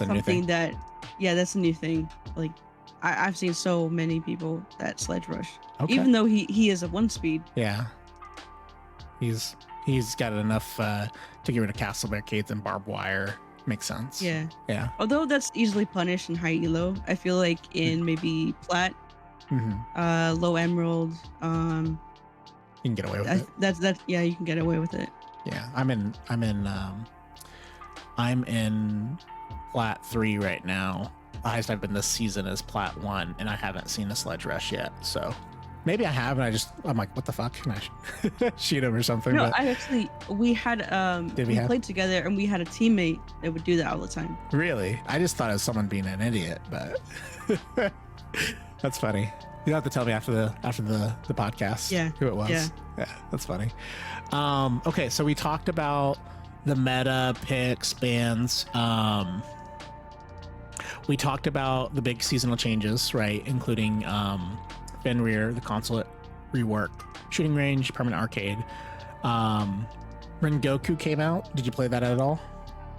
Speaker 1: new thing.
Speaker 2: That's a new thing. Like I've seen so many people that Sledge Rush.
Speaker 1: Okay.
Speaker 2: Even though he is a 1-speed.
Speaker 1: Yeah. He's got enough to get rid of castle barricades and barbed wire. Makes sense.
Speaker 2: Yeah.
Speaker 1: Yeah.
Speaker 2: Although that's easily punished in high elo, I feel like in maybe plat, low emerald,
Speaker 1: you can get away with it.
Speaker 2: That's you can get away with it.
Speaker 1: Yeah. I'm in plat 3 right now. The highest I've been this season is plat 1, and I haven't seen a Sledge Rush yet. So maybe I have, and I'm like, what the fuck? Can I shoot him or something?
Speaker 2: No,
Speaker 1: but
Speaker 2: we had we played together, and we had a teammate that would do that all the time.
Speaker 1: Really? I just thought it was someone being an idiot, but that's funny. You have to tell me after the podcast
Speaker 2: Yeah.
Speaker 1: who it was.
Speaker 2: Yeah.
Speaker 1: Yeah, that's funny. Okay, so we talked about the meta picks, bans. We talked about the big seasonal changes, right? Including Fenrir, the consulate rework, shooting range, permanent arcade. Rengoku came out. Did you play that at all?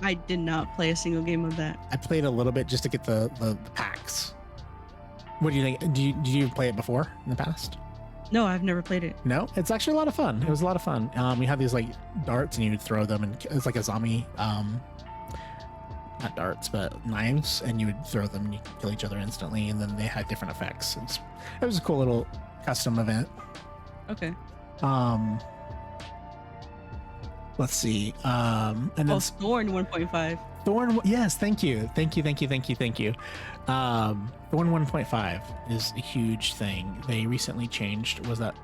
Speaker 2: I did not play a single game of that.
Speaker 1: I played a little bit just to get the packs. What do you think? Did you play it before in the past?
Speaker 2: No, I've never played it.
Speaker 1: No, it's actually a lot of fun. It was a lot of fun. You had these like darts and you would throw them, and it's like a zombie, not darts, but knives, and you would throw them and you could kill each other instantly, and then they had different effects. It was a cool little custom event.
Speaker 2: Okay.
Speaker 1: Let's see. And then
Speaker 2: Thorn 1.5.
Speaker 1: Thorn, yes, thank you. Thorn 1.5 is a huge thing. They recently changed. Was that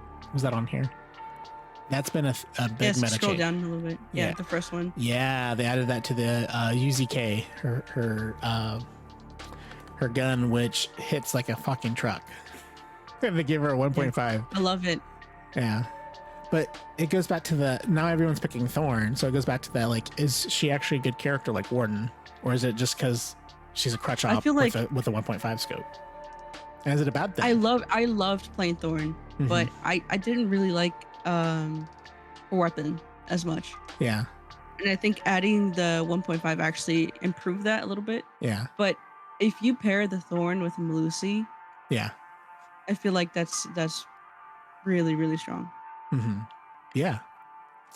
Speaker 1: on here? That's been a big meta
Speaker 2: scroll
Speaker 1: change.
Speaker 2: down a little bit. Yeah,
Speaker 1: Yeah.
Speaker 2: the first one.
Speaker 1: Yeah, they added that to the UZK, her gun, which hits like a fucking truck. They give her a 1.5.
Speaker 2: I love it.
Speaker 1: Yeah. But it goes back to now everyone's picking Thorn, so it goes back to that, like, is she actually a good character like Warden? Or is it just because she's a crutch op
Speaker 2: feel like-
Speaker 1: with a 1.5 scope? And is it a bad thing?
Speaker 2: I loved playing Thorn,
Speaker 1: Mhm.
Speaker 2: but I didn't really like her weapon as much.
Speaker 1: Yeah.
Speaker 2: And I think adding the 1.5 actually improved that a little bit.
Speaker 1: Yeah.
Speaker 2: But if you pair the Thorn with Melusi,
Speaker 1: Yeah.
Speaker 2: I feel like that's really, really strong.
Speaker 1: Mm-hmm. Yeah.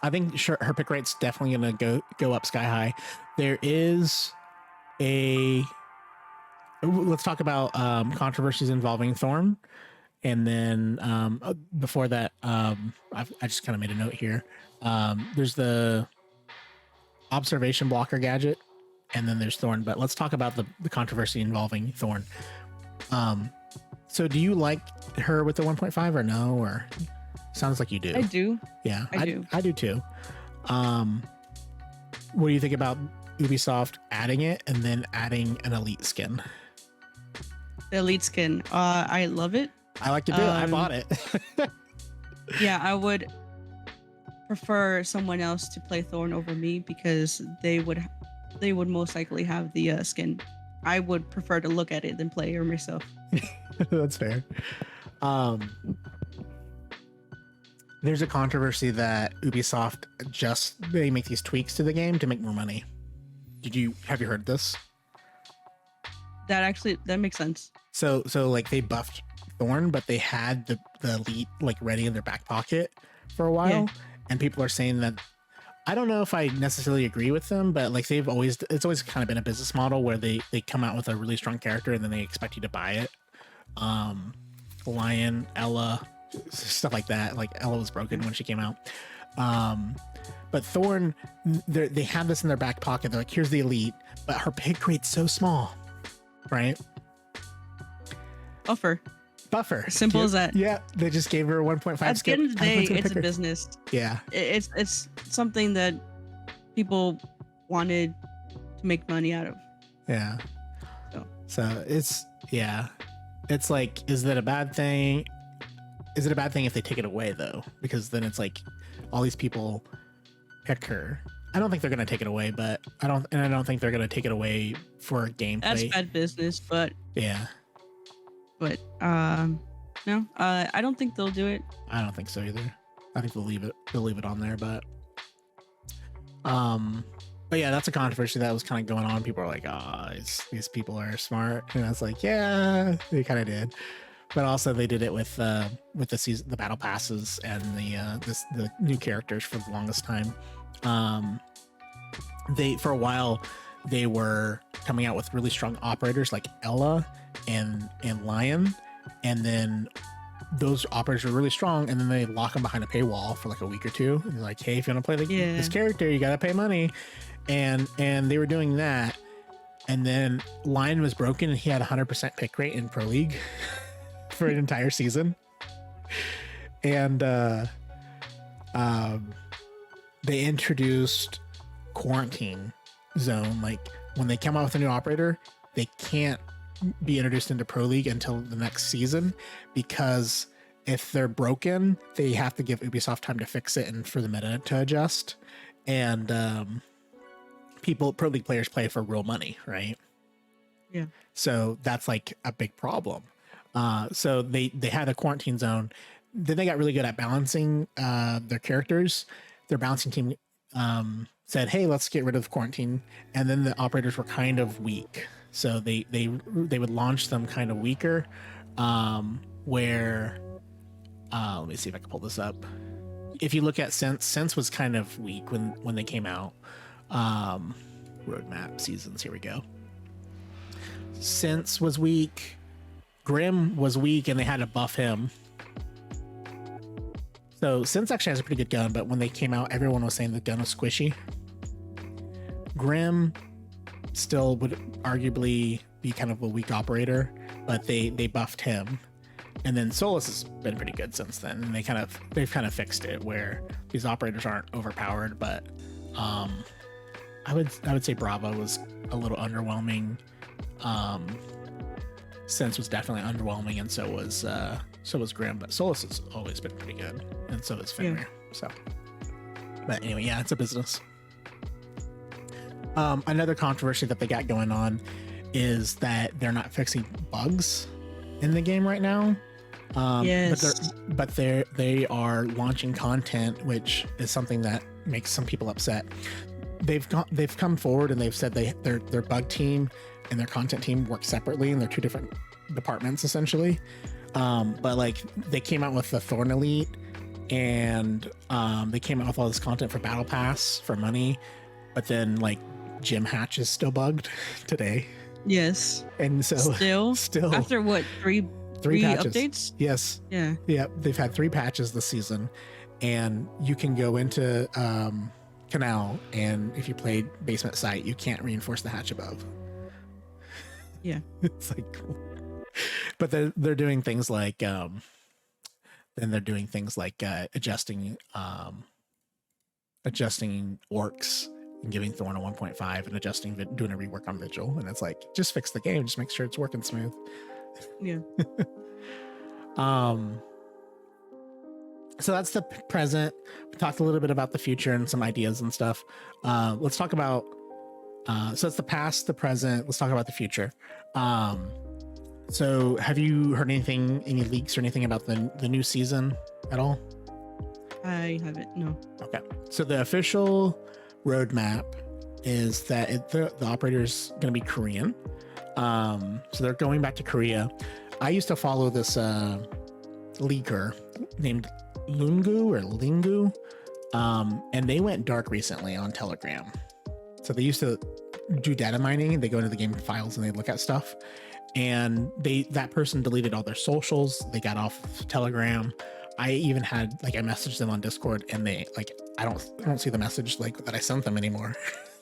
Speaker 1: I think her pick rate's definitely going to go up sky high. There is let's talk about controversies involving Thorn. And then before that, I just kind of made a note here. There's the observation blocker gadget, and then there's Thorn. But let's talk about the controversy involving Thorn. So do you like her with the 1.5 or no? Or sounds like you do.
Speaker 2: I do.
Speaker 1: Yeah,
Speaker 2: I do.
Speaker 1: I do too. What do you think about Ubisoft adding it and then adding an elite skin?
Speaker 2: The elite skin. I love it.
Speaker 1: I like to do it. I bought it.
Speaker 2: Yeah, I would prefer someone else to play Thorn over me because they would most likely have the skin. I would prefer to look at it than play her myself.
Speaker 1: That's fair. There's a controversy that Ubisoft they make these tweaks to the game to make more money. Have you heard this?
Speaker 2: That makes sense.
Speaker 1: So like they buffed Thorn, but they had the elite like ready in their back pocket for a while,
Speaker 2: Yeah.
Speaker 1: and people are saying that. I don't know if I necessarily agree with them, but like it's always kind of been a business model where they come out with a really strong character and then they expect you to buy it. Lion, Ella, stuff like that. Like Ella was broken when she came out. But Thorn, they have this in their back pocket. They're like, here's the elite, but her pick rate's so small, right? Buffer.
Speaker 2: Simple as that.
Speaker 1: Yeah, they just gave her a 1.5.
Speaker 2: At the end of the day, it's a business.
Speaker 1: Yeah.
Speaker 2: It's something that people wanted to make money out of.
Speaker 1: Yeah. So it's like, is that a bad thing? Is it a bad thing if they take it away though? Because then it's like all these people pick her. I don't think they're gonna take it away, but I don't think they're gonna take it away for gameplay.
Speaker 2: That's bad business, but
Speaker 1: yeah.
Speaker 2: But no, I don't think they'll do it.
Speaker 1: I don't think so either. I think they'll leave it on there, but yeah, that's a controversy that was kind of going on. People are like, these people are smart, and I was like, yeah, they kind of did. But also they did it with the battle passes and the new characters for the longest time. For a while they were coming out with really strong operators like Ella and Lion, and then those operators are really strong, and then they lock them behind a paywall for like a week or two, and they're like, hey, if you want to play this character, you gotta pay money, and they were doing that, and then Lion was broken and he had 100% pick rate in Pro League for an entire season, and they introduced quarantine zone. Like when they come out with a new operator, they can't be introduced into Pro League until the next season, because if they're broken, they have to give Ubisoft time to fix it and for the meta to adjust. And Pro League players play for real money, right?
Speaker 2: Yeah.
Speaker 1: So that's like a big problem. So they had a quarantine zone. Then they got really good at balancing their characters. Their balancing team said, "Hey, let's get rid of quarantine." And then the operators were kind of weak, so they would launch them kind of weaker. Where let me see if I can pull this up. If you look at Sense was kind of weak when they came out. Roadmap seasons. Here we go. Sense was weak. Grim was weak, and they had to buff him. So Sense actually has a pretty good gun, but when they came out, everyone was saying the gun was squishy. Grim still would arguably be kind of a weak operator, but they buffed him. And then Solus has been pretty good since then, and they've kind of fixed it where these operators aren't overpowered. But I would say Bravo was a little underwhelming. Sense was definitely underwhelming, and so was Grim, but Solus has always been pretty good, and so is Fenrir. Yeah. So, but anyway, yeah, it's a business. Another controversy that they got going on is that they're not fixing bugs in the game right now.
Speaker 2: Yes.
Speaker 1: But they are launching content, which is something that makes some people upset. They've come forward and they've said their bug team and their content team work separately, and they're two different departments essentially. But like they came out with the Thorn Elite, and they came out with all this content for Battle Pass for money, but then like Gym Hatch is still bugged today.
Speaker 2: Yes.
Speaker 1: And so still
Speaker 2: after what, three
Speaker 1: patches.
Speaker 2: updates?
Speaker 1: Yes.
Speaker 2: Yeah.
Speaker 1: They've had 3 patches this season, and you can go into Canal, and if you played Basement Site, you can't reinforce the hatch above.
Speaker 2: Yeah.
Speaker 1: It's like cool. But they're doing things like adjusting orcs and giving Thorn a 1.5 and doing a rework on Vigil, and it's like, just fix the game, just make sure it's working smooth.
Speaker 2: Yeah.
Speaker 1: So that's the present. We talked a little bit about the future and some ideas and stuff. Let's talk about so it's the past, the present. Let's talk about the future. So have you heard anything, any leaks or anything about the new season at all?
Speaker 2: I haven't, no.
Speaker 1: Okay. So the official roadmap is that the operator's going to be Korean. So they're going back to Korea. I used to follow this leaker named Lingu, and they went dark recently on Telegram. So they used to do data mining. They go into the game files and they look at stuff. And that person deleted all their socials. They got off of Telegram. I even had I messaged them on Discord, and they I don't see the message that I sent them anymore.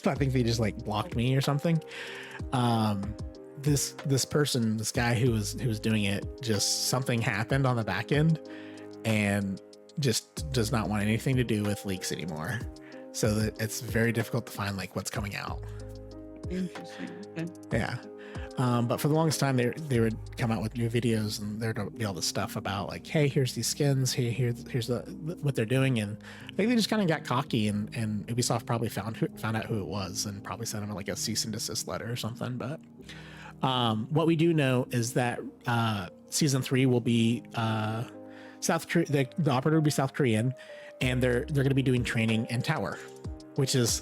Speaker 1: I think they just blocked me or something. This guy who was doing it, just something happened on the back end, and just does not want anything to do with leaks anymore. So that it's very difficult to find what's coming out.
Speaker 2: Interesting. Okay.
Speaker 1: Yeah. But for the longest time, they would come out with new videos, and there'd be all this stuff about hey, here's these skins, here's what they're doing, and I think they just kind of got cocky, and Ubisoft probably found out who it was, and probably sent them a cease and desist letter or something. But what we do know is that season 3 will be South Korea. The operator will be South Korean, and they're going to be doing training in Tower, which is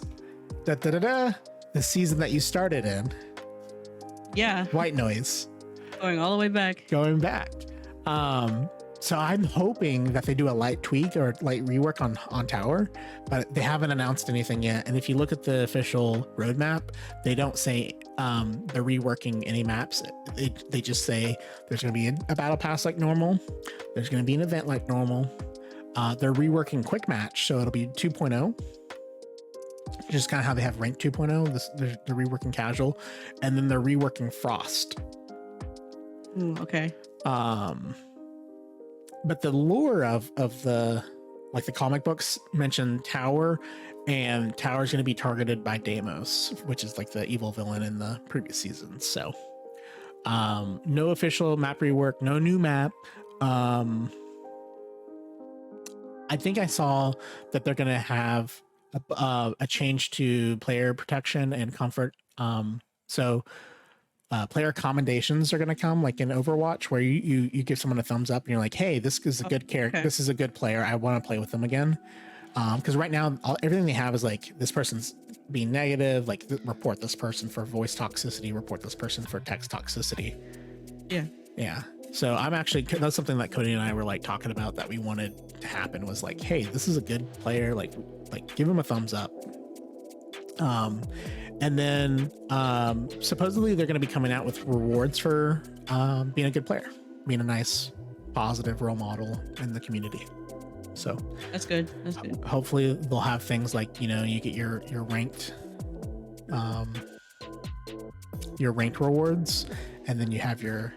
Speaker 1: the season that you started in.
Speaker 2: Yeah.
Speaker 1: White Noise.
Speaker 2: Going all the way back.
Speaker 1: Going back. So I'm hoping that they do a light tweak or light rework on Tower, but they haven't announced anything yet. And if you look at the official roadmap, they don't say they're reworking any maps. They just say there's going to be a battle pass like normal. There's going to be an event like normal. They're reworking quick match, so it'll be 2.0. Just kind of how they have ranked 2.0. They're reworking casual, and then they're reworking Frost.
Speaker 2: Ooh, okay.
Speaker 1: But the lore of the the comic books mention Tower, and Tower is going to be targeted by Deimos, which is the evil villain in the previous seasons. So No official map rework, no new map. I think I saw that they're going to have a change to player protection and comfort. So player commendations are going to come like in Overwatch, where you give someone a thumbs up and you're like, hey, this is a good character.
Speaker 2: Okay.
Speaker 1: This is a good player. I want to play with them again. Because right now, everything they have is like, this person's being negative, like report this person for voice toxicity, report this person for text toxicity.
Speaker 2: Yeah.
Speaker 1: Yeah. So I'm actually, that's something that Cody and I were like talking about that we wanted to happen, was like, hey, this is a good player. Like give him a thumbs up. And then supposedly they're going to be coming out with rewards for being a good player, being a nice, positive role model in the community. So
Speaker 2: that's good. That's good.
Speaker 1: Hopefully they'll have things like, you know, you get your ranked rewards, and then you have your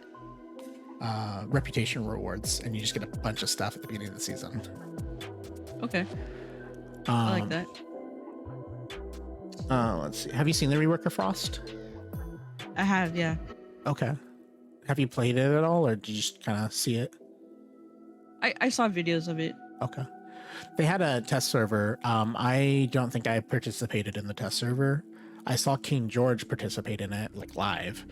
Speaker 1: reputation rewards, and you just get a bunch of stuff at the beginning of the season.
Speaker 2: Okay. I like that.
Speaker 1: Let's see. Have you seen the rework of Frost?
Speaker 2: I have, yeah.
Speaker 1: Okay. Have you played it at all, or did you just kind of see it?
Speaker 2: I saw videos of it.
Speaker 1: Okay. They had a test server. I don't think I participated in the test server. I saw King George participate in it, like live.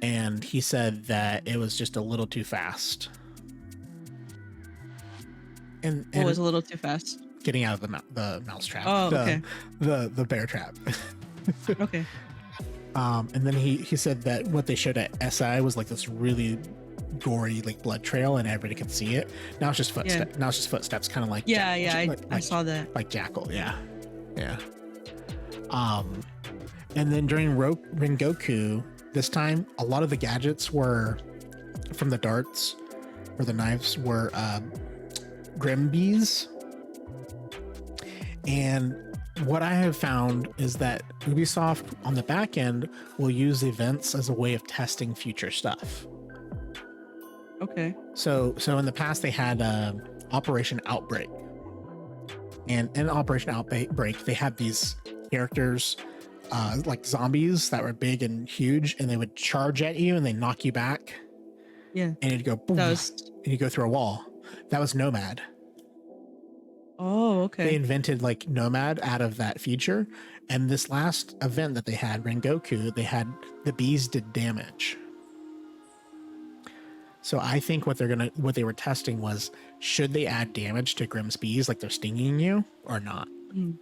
Speaker 1: And he said that it was just a little too fast. And
Speaker 2: What was a little too fast?
Speaker 1: Getting out of the mouse trap.
Speaker 2: Oh, okay.
Speaker 1: The bear trap.
Speaker 2: Okay.
Speaker 1: And then he said that what they showed at SI was like this really gory like blood trail, and everybody could see it. Now it's just footsteps. Yeah. Now it's just footsteps, kind of like
Speaker 2: I saw that.
Speaker 1: Like Jackal, yeah. And then during Rengoku, this time a lot of the gadgets were from the darts or the knives were Grim bees. And what I have found is that Ubisoft on the back end will use events as a way of testing future stuff.
Speaker 2: Okay.
Speaker 1: So in the past they had Operation Outbreak, and in Operation Outbreak they had these characters like zombies that were big and huge, and they would charge at you and they knock you back.
Speaker 2: Yeah.
Speaker 1: And you'd go boom, and you go through a wall. That was Nomad.
Speaker 2: Oh, okay.
Speaker 1: They invented like Nomad out of that feature, and this last event that they had, Rengoku, they had the bees did damage. So I think what they were testing was, should they add damage to Grimm's bees, like they're stinging you, or not? Mm.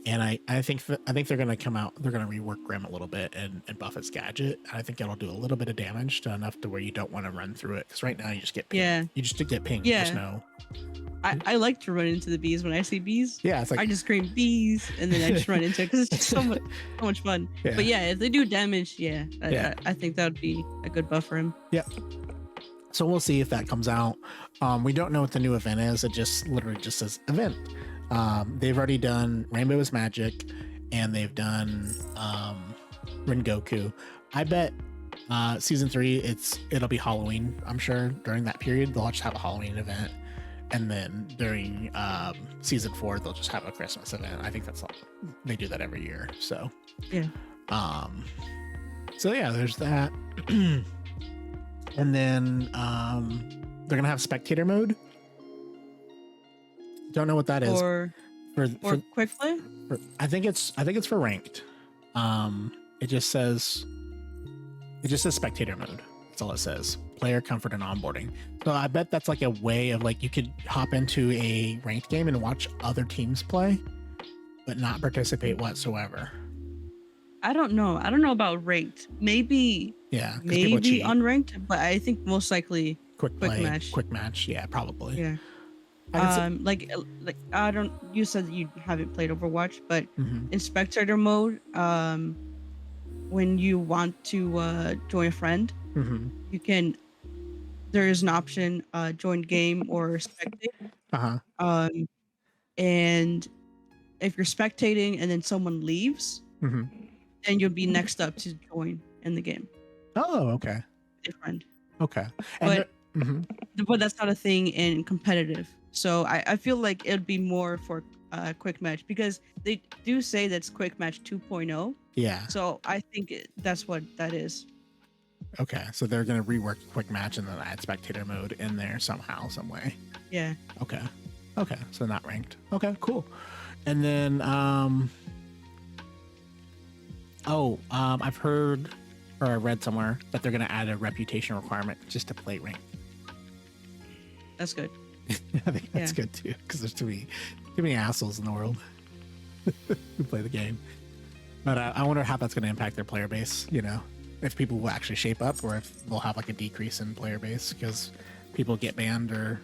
Speaker 1: And I think they're gonna come out, they're gonna rework Grimm a little bit and buff its gadget. I think it'll do a little bit of damage, to enough to where you don't want to run through it, because right now you just get pinged.
Speaker 2: Yeah.
Speaker 1: You just get pinged.
Speaker 2: Yeah.
Speaker 1: There's no.
Speaker 2: I like to run into the bees when I see bees.
Speaker 1: Yeah, it's like
Speaker 2: I just scream bees, and then I just run into it because it's just so much fun. Yeah. But yeah, if they do damage, I think that would be a good buff for him.
Speaker 1: Yeah. So we'll see if that comes out. We don't know what the new event is. It just literally just says event. They've already done Rainbow is Magic, and they've done Rengoku. I bet season 3 it'll be Halloween. I'm sure during that period they'll just have a Halloween event, and then during season 4 they'll just have a Christmas event. I think that's all. They do that every year. So
Speaker 2: yeah.
Speaker 1: So yeah, there's that. And then they're gonna have spectator mode. Don't know what that is.
Speaker 2: For quick play?
Speaker 1: I think it's for ranked. It just says spectator mode. That's all it says. Player comfort and onboarding. So I bet that's like a way of like, you could hop into a ranked game and watch other teams play, but not participate whatsoever.
Speaker 2: I don't know about ranked. Maybe unranked, but I think most likely quick
Speaker 1: match. Yeah, probably.
Speaker 2: Yeah. Like I don't. You said that you haven't played Overwatch, but in spectator mode, when you want to join a friend, you can. There is an option, join game or spectate. And if you're spectating and then someone leaves, then you'll be next up to join in the game.
Speaker 1: Oh, okay.
Speaker 2: A friend.
Speaker 1: Okay.
Speaker 2: But that's not a thing in competitive. So I feel like it'd be more for quick match, because they do say that's quick match 2.0.
Speaker 1: Yeah.
Speaker 2: So I think that's what that is.
Speaker 1: Okay. So they're going to rework quick match and then add spectator mode in there somehow, some way.
Speaker 2: Yeah.
Speaker 1: Okay. Okay. So not ranked. Okay, cool. And then, I've heard or I read somewhere that they're going to add a reputation requirement just to play ranked.
Speaker 2: That's good.
Speaker 1: I think that's good too, because there's too many assholes in the world who play the game. But I wonder how that's going to impact their player base. You know, if people will actually shape up, or if they'll have like a decrease in player base because people get banned, or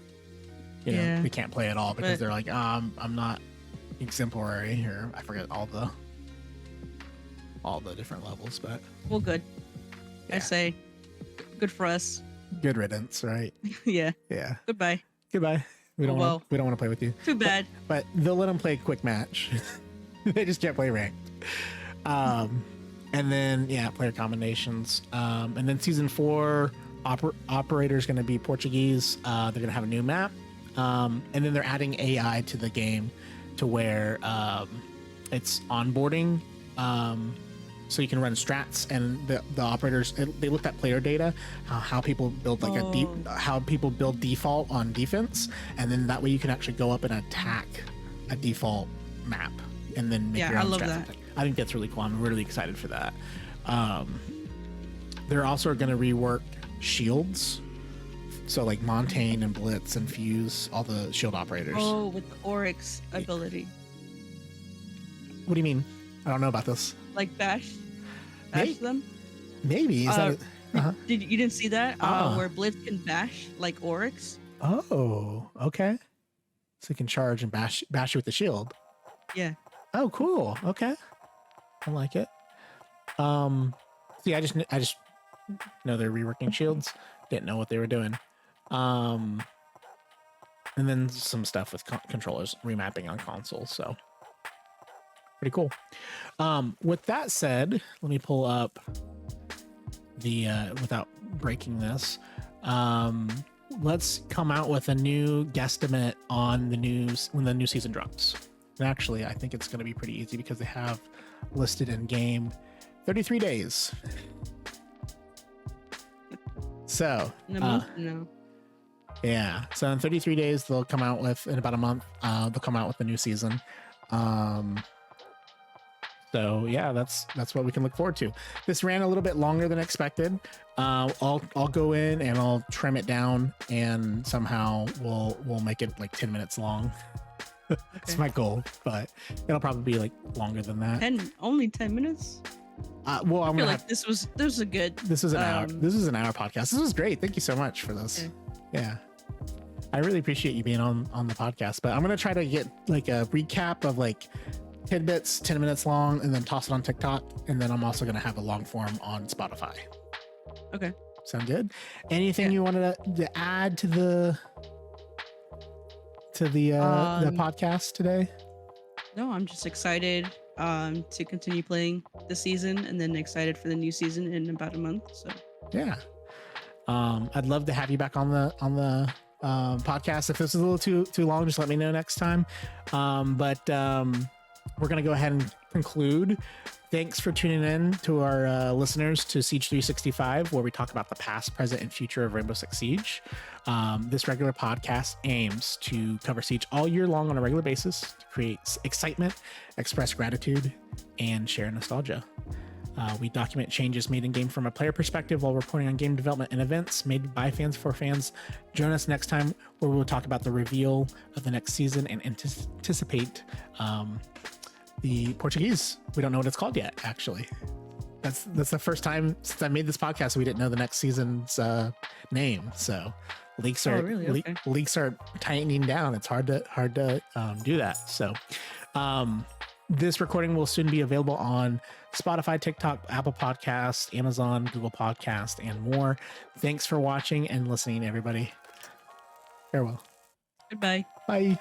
Speaker 1: you know they can't play at all because they're like, I'm not exemplary, or I forget all the different levels. But
Speaker 2: well, good. I say, good for us.
Speaker 1: Good riddance, right?
Speaker 2: Yeah.
Speaker 1: Yeah.
Speaker 2: Goodbye.
Speaker 1: We don't want to play with you.
Speaker 2: Too bad.
Speaker 1: But they'll let them play a quick match. They just can't play ranked. And then player combinations. And then season 4 operator is going to be Portuguese. They're going to have a new map. And then they're adding AI to the game to where it's onboarding. So you can run strats, and the operators, they looked at player data, how people build how people build default on defense, and then that way you can actually go up and attack a default map and then make your own strats. That. I think that's really cool. I'm really excited for that. They're also going to rework shields, so like Montaigne and Blitz and Fuse, all the shield operators.
Speaker 2: Oh, with the Oryx ability.
Speaker 1: What do you mean? I don't know about this.
Speaker 2: Like bash them?
Speaker 1: Maybe. Is that
Speaker 2: you didn't see that? Where Blitz can bash like Oryx?
Speaker 1: Oh, okay. So you can charge and bash you with the shield.
Speaker 2: Yeah.
Speaker 1: Oh, cool. Okay. I like it. I just know they're reworking shields. Didn't know what they were doing. And then some stuff with controllers remapping on consoles. So pretty cool. With that said, let me pull up the without breaking this. Let's come out with a new guesstimate on the news when the new season drops. And actually, I think it's going to be pretty easy because they have listed in game 33 days. So
Speaker 2: in a month now.
Speaker 1: Yeah. So in 33 days, they'll come out with, in about a month, they'll come out with the new season. So yeah, that's what we can look forward to. This ran a little bit longer than expected. I'll go in and I'll trim it down, and somehow we'll make it like 10 minutes long. That's my goal, but it'll probably be like longer than that.
Speaker 2: Only 10 minutes?
Speaker 1: Well,
Speaker 2: I feel like this was a good.
Speaker 1: This was an hour. This is an hour podcast. This was great. Thank you so much for this. Yeah. I really appreciate you being on the podcast, but I'm gonna try to get like a recap of like tidbits, 10 minutes long, and then toss it on TikTok, and then I'm also gonna have a long form on Spotify.
Speaker 2: Okay.
Speaker 1: Sound good? Anything you wanted to add to the podcast today?
Speaker 2: No, I'm just excited to continue playing the season, and then excited for the new season in about a month. So
Speaker 1: yeah, I'd love to have you back on the podcast. If this is a little too long, just let me know next time. But we're gonna go ahead and conclude. Thanks for tuning in to our listeners to Siege365, where we talk about the past, present, and future of Rainbow Six Siege. This regular podcast aims to cover Siege all year long on a regular basis to create excitement, express gratitude, and share nostalgia. We document changes made in game from a player perspective while reporting on game development and events made by fans for fans. Join us next time, where we'll talk about the reveal of the next season and anticipate the Portuguese. We don't know what it's called yet, actually. That's the first time since I made this podcast we didn't know the next season's name. So leaks are tightening down. It's hard to do that. So this recording will soon be available on Spotify, TikTok, Apple Podcasts, Amazon, Google Podcasts, and more. Thanks for watching and listening, everybody. Farewell.
Speaker 2: Goodbye.
Speaker 1: Bye.